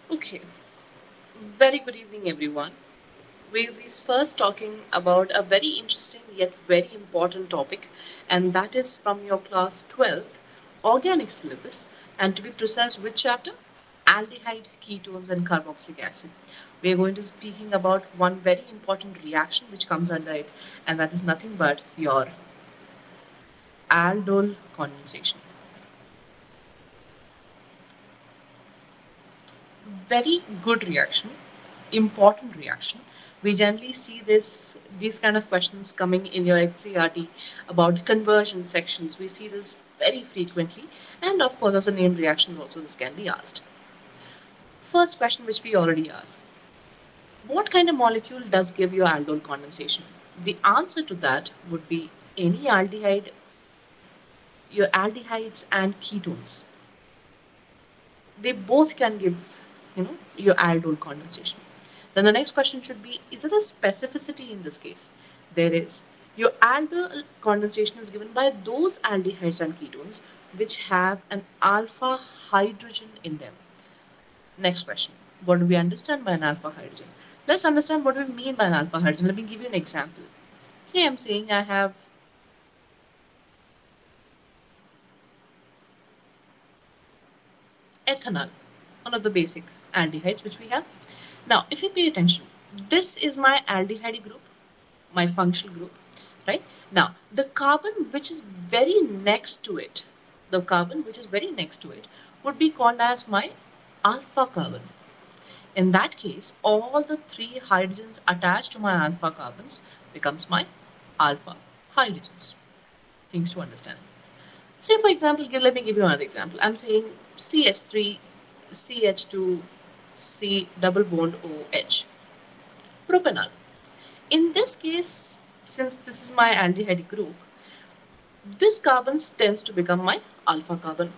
Okay, very good evening, everyone. We'll be first talking about a very interesting yet very important topic, and that is from your class 12th organic syllabus, and to be precise, which chapter? Aldehyde, ketones, and carboxylic acid. We are going to be speaking about one very important reaction which comes under it, and that is nothing but your aldol condensation. Very good reaction, important reaction. We generally see these kind of questions coming in your XCRT about conversion sections. We see this very frequently, and of course, as a named reaction, also this can be asked. First question, which we already asked: what kind of molecule does give you aldol condensation? The answer to that would be any aldehyde, your aldehydes and ketones. They both can give, your aldol condensation. Then the next question should be, is there a specificity in this case? There is. Your aldol condensation is given by those aldehydes and ketones which have an alpha hydrogen in them. Next question. What do we understand by an alpha hydrogen? Let's understand what we mean by an alpha hydrogen. Let me give you an example. Say I'm saying I have ethanol, one of the basic aldehydes which we have. Now, if you pay attention, this is my aldehyde group, my functional group, right? Now, the carbon which is very next to it, the carbon which is very next to it would be called as my alpha carbon. In that case, all the three hydrogens attached to my alpha carbons becomes my alpha hydrogens. Things to understand. Say for example, let me give you another example. I'm saying CH3, CH2, C double bond OH, propanol. In this case, since this is my aldehyde group, this carbon tends to become my alpha carbon.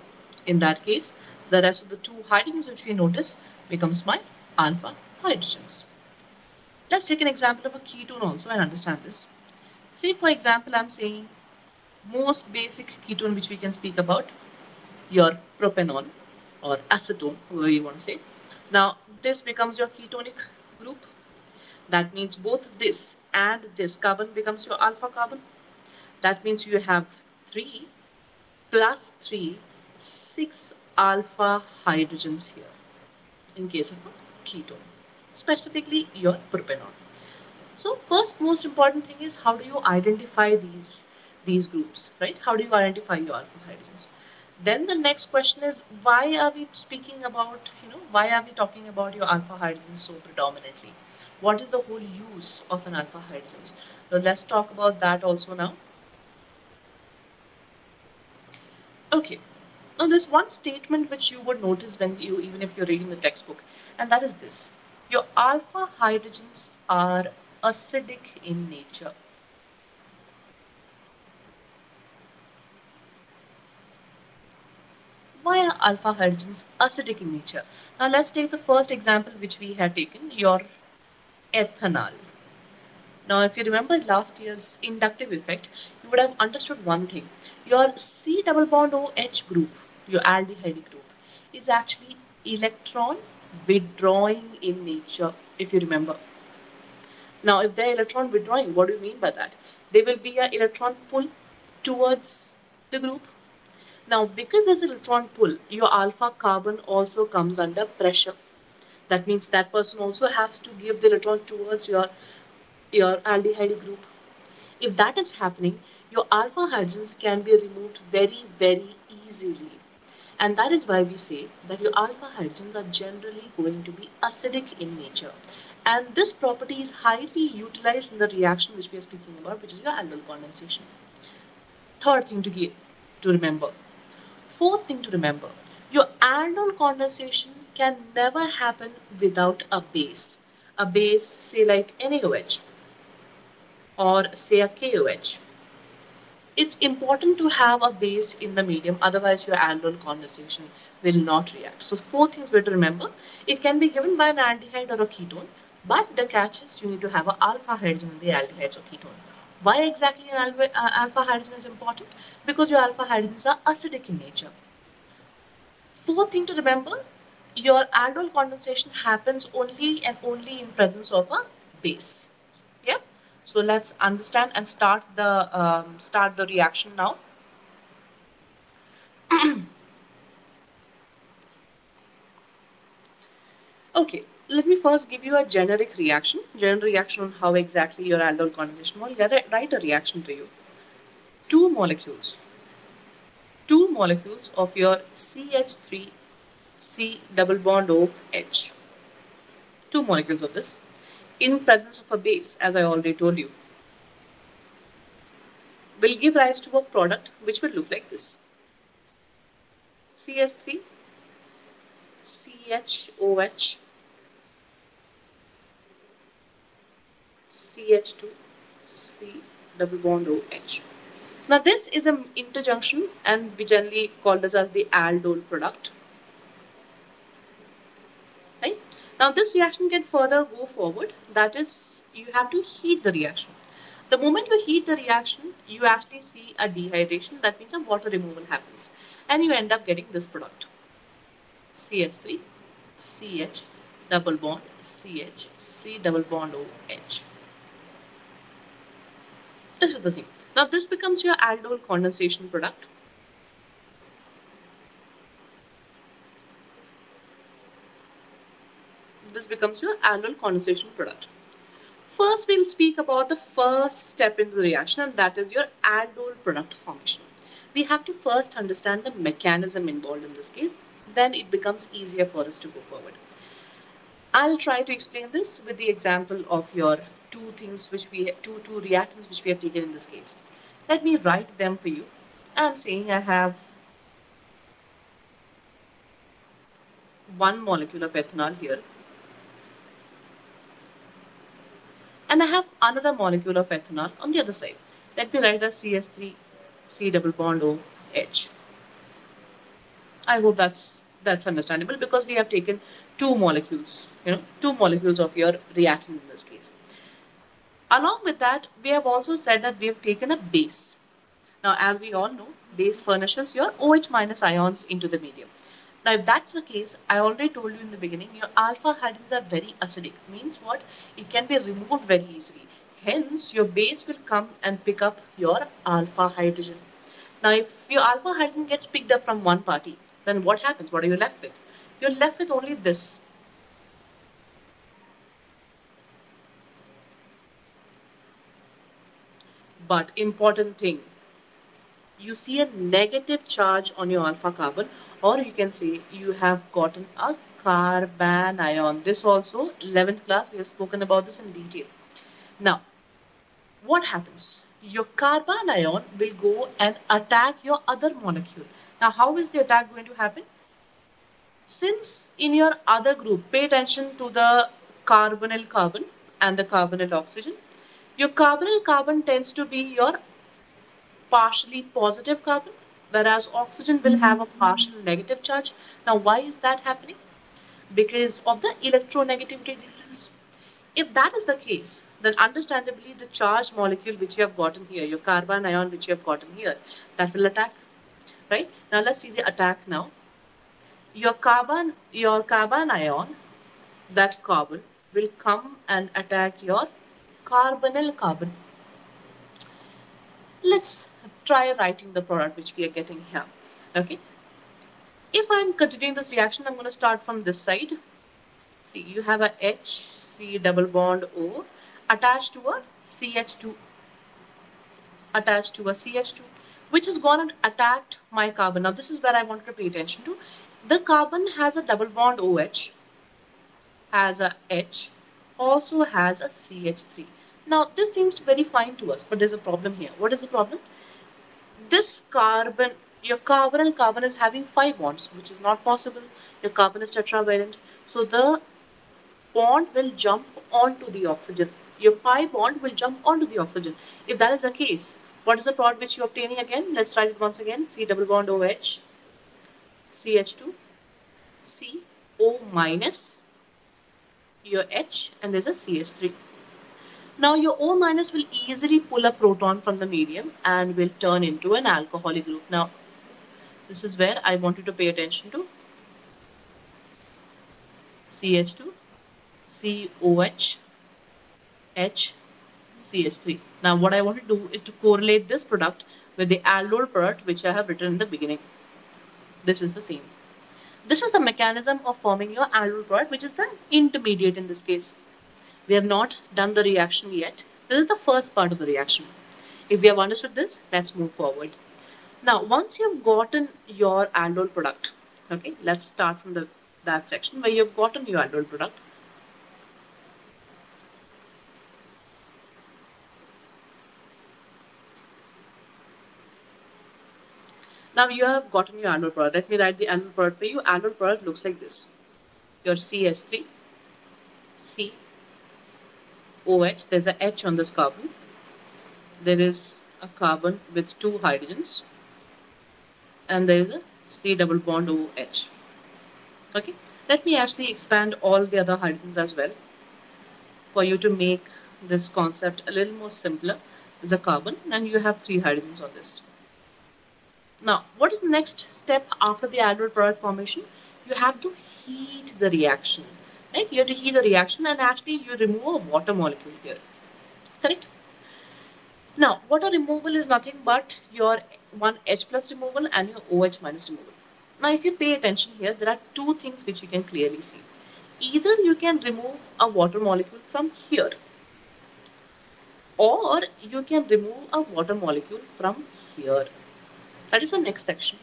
In that case, the rest of the two hydrogens which we notice becomes my alpha hydrogens. Let's take an example of a ketone also and understand this. Say for example, I'm saying most basic ketone which we can speak about, your propanol or acetone, whatever you want to say. Now, this becomes your ketonic group. That means both this and this carbon becomes your alpha carbon. That means you have 3 plus 3, 6 alpha hydrogens here in case of a ketone, specifically your propanol. So first most important thing is how do you identify these groups, right? How do you identify your alpha hydrogens? Then the next question is, why are we speaking about, why are we talking about your alpha hydrogens so predominantly? What is the whole use of an alpha hydrogens? So let's talk about that also now. Okay. Now there's one statement which you would notice when you, even if you're reading the textbook, and that is this: your alpha hydrogens are acidic in nature. Why are alpha hydrogens acidic in nature? Now let's take the first example which we had taken, your ethanol. Now if you remember last year's inductive effect, you would have understood one thing. Your C double bond OH group, your aldehyde group, is actually electron withdrawing in nature, if you remember. Now if they're electron withdrawing, what do you mean by that? There will be an electron pull towards the group. Now, because there's an electron pull, your alpha carbon also comes under pressure. That means that person also has to give the electron towards your aldehyde group. If that is happening, your alpha hydrogens can be removed very, very easily. And that is why we say that your alpha hydrogens are generally going to be acidic in nature. And this property is highly utilized in the reaction which we are speaking about, which is your aldol condensation. Third thing to remember. Fourth thing to remember, your aldol condensation can never happen without a base. A base, say like NaOH or say a KOH. It's important to have a base in the medium, otherwise your aldol condensation will not react. So four things we have to remember. It can be given by an aldehyde or a ketone, but the catch is you need to have an alpha hydrogen in the aldehydes or ketone. Why exactly an alpha hydrogen is important? Because your alpha hydrogens are acidic in nature. Fourth thing to remember, your aldol condensation happens only and only in presence of a base. Yeah. So let's understand and start the reaction now. Okay, let me first give you a generic reaction on how exactly your aldol condensation will write a reaction to you. Two molecules, two molecules of your CH3 C double bond OH, two molecules of this in presence of a base, as I already told you, will give rise to a product which will look like this: CH3 CHOH CH2 C double bond OH. Now this is an interjunction and we generally call this as the aldol product. Right? Now this reaction can further go forward. That is, you have to heat the reaction. The moment you heat the reaction, you actually see a dehydration. That means a water removal happens. And you end up getting this product. CH3, CH, double bond, CH, C double bond OH. This is the thing. Now this becomes your aldol condensation product. This becomes your aldol condensation product. First, we'll speak about the first step in the reaction, and that is your aldol product formation. We have to first understand the mechanism involved in this case, then it becomes easier for us to go forward. I'll try to explain this with the example of your two reactants which we have taken in this case. Let me write them for you. I'm saying I have one molecule of ethanol here, and I have another molecule of ethanol on the other side. Let me write as CS3 C double bond OH. I hope that's understandable because we have taken two molecules, two molecules of your reactant in this case. Along with that, we have also said that we have taken a base. Now, as we all know, base furnishes your OH minus ions into the medium. Now, if that's the case, I already told you in the beginning, your alpha hydrogens are very acidic. Means what? It can be removed very easily. Hence, your base will come and pick up your alpha hydrogen. Now, if your alpha hydrogen gets picked up from one party, then what happens? What are you left with? You're left with only this. But important thing, you see a negative charge on your alpha carbon, or you can say you have gotten a carbanion. This also, 11th class, we have spoken about this in detail. Now, what happens? Your carbanion will go and attack your other molecule. Now, how is the attack going to happen? Since in your other group, pay attention to the carbonyl carbon and the carbonyl oxygen. Your carbonyl carbon tends to be your partially positive carbon, whereas oxygen will have a partial negative charge. Now, why is that happening? Because of the electronegativity difference. If that is the case, then understandably the charged molecule which you have gotten here, your carbon ion which you have gotten here, that will attack, right? Now let's see the attack now. Your carbon ion, that carbon, will come and attack your carbonyl carbon. Let's try writing the product which we are getting here. Okay. If I'm continuing this reaction, I'm going to start from this side. See, you have a HC double bond O attached to a CH2, which has gone and attacked my carbon. Now, this is where I want to pay attention to. The carbon has a double bond OH, has a H, also has a CH3. Now, this seems very fine to us, but there's a problem here. What is the problem? This carbon, your carbonyl carbon is having 5 bonds, which is not possible. Your carbon is tetravalent. So the bond will jump onto the oxygen. Your pi bond will jump onto the oxygen. If that is the case, what is the product which you are obtaining again? Let's write it once again. C double bond OH, CH2, C, O minus, your H, and there's a CH3. Now your O minus will easily pull a proton from the medium and will turn into an alcoholic group. Now, this is where I want you to pay attention to. CH2, COH, H, CH3. Now what I want to do is to correlate this product with the aldol product which I have written in the beginning. This is the same. This is the mechanism of forming your aldol product, which is the intermediate in this case. We have not done the reaction yet. This is the first part of the reaction. If we have understood this, let's move forward. Now, once you've gotten your aldol product, okay, let's start from that section where you've gotten your aldol product. Now you have gotten your aldol product. Let me write the aldol product for you. Aldol product looks like this. Your CH3, C, OH, there's a H on this carbon. There is a carbon with 2 hydrogens. And there is a C double bond OH. Okay, let me actually expand all the other hydrogens as well for you to make this concept a little more simpler. It's a carbon and you have 3 hydrogens on this. Now, what is the next step after the aldol product formation? You have to heat the reaction, right? You have to heat the reaction and actually you remove a water molecule here, correct? Now, water removal is nothing but your 1H plus removal and your OH minus removal. Now, if you pay attention here, there are 2 things which you can clearly see. Either you can remove a water molecule from here, or you can remove a water molecule from here. That is the next section.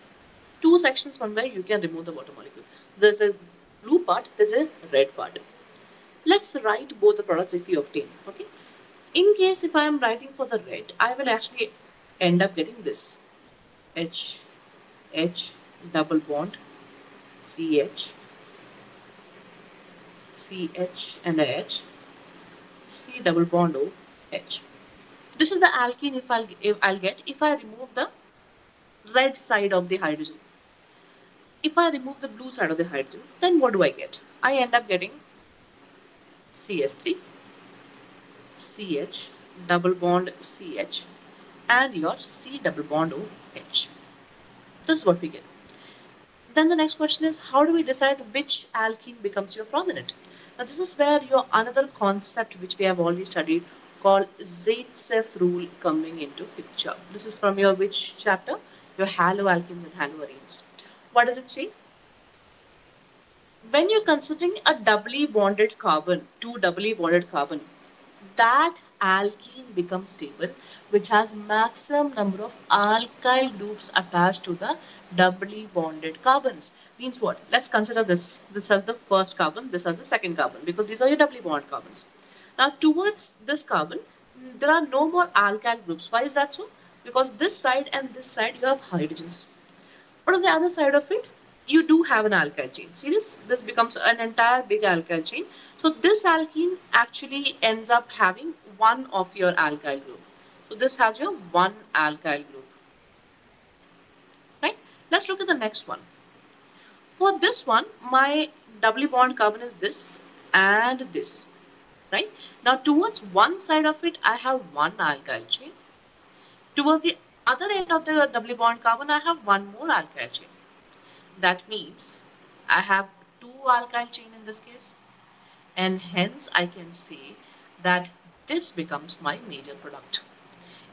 2 sections from where you can remove the water molecule. There's a blue part, there's a red part. Let's write both the products if you obtain, okay? In case if I am writing for the red, I will actually end up getting this. H, H, double bond, CH, CH and a H, C double bond O, H. This is the alkene if I'll get if I remove the red side of the hydrogen. If I remove the blue side of the hydrogen, then what do I get? I end up getting CS3, CH, double bond CH, and your C double bond OH. This is what we get. Then the next question is, how do we decide which alkene becomes your prominent? Now this is where your another concept which we have already studied called Zaitsev Rule coming into picture. This is from your which chapter? Your haloalkenes and haloarenes. What does it say? When you're considering a doubly bonded carbon, 2 doubly bonded carbon, that alkene becomes stable, which has maximum number of alkyl groups attached to the doubly bonded carbons. Means what? Let's consider this. This as the first carbon, this as the second carbon, because these are your doubly bonded carbons. Now, towards this carbon, there are no more alkyl groups. Why is that so? Because this side and this side, you have hydrogens. But on the other side of it, you do have an alkyl chain. See this? This becomes an entire big alkyl chain. So this alkene actually ends up having one of your alkyl group. So this has your one alkyl group. Right? Let's look at the next one. For this one, my doubly bond carbon is this and this. Right? Now towards one side of it, I have one alkyl chain. Towards the other end of the doubly bond carbon, I have one more alkyl chain. That means I have 2 alkyl chain in this case, and hence I can say that this becomes my major product.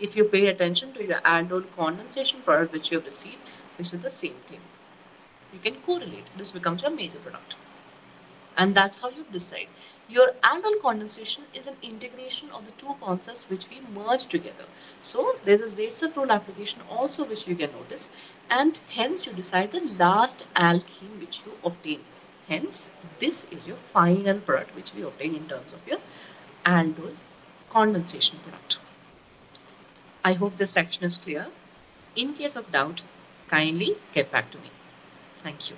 If you pay attention to your aldol condensation product which you have received, this is the same thing. You can correlate. This becomes your major product. And that's how you decide. Your aldol condensation is an integration of the 2 concepts which we merge together. So there's a Zaitsev rule application also which you can notice, and hence you decide the last alkene which you obtain. Hence this is your final product which we obtain in terms of your aldol condensation product. I hope this section is clear. In case of doubt, kindly get back to me. Thank you.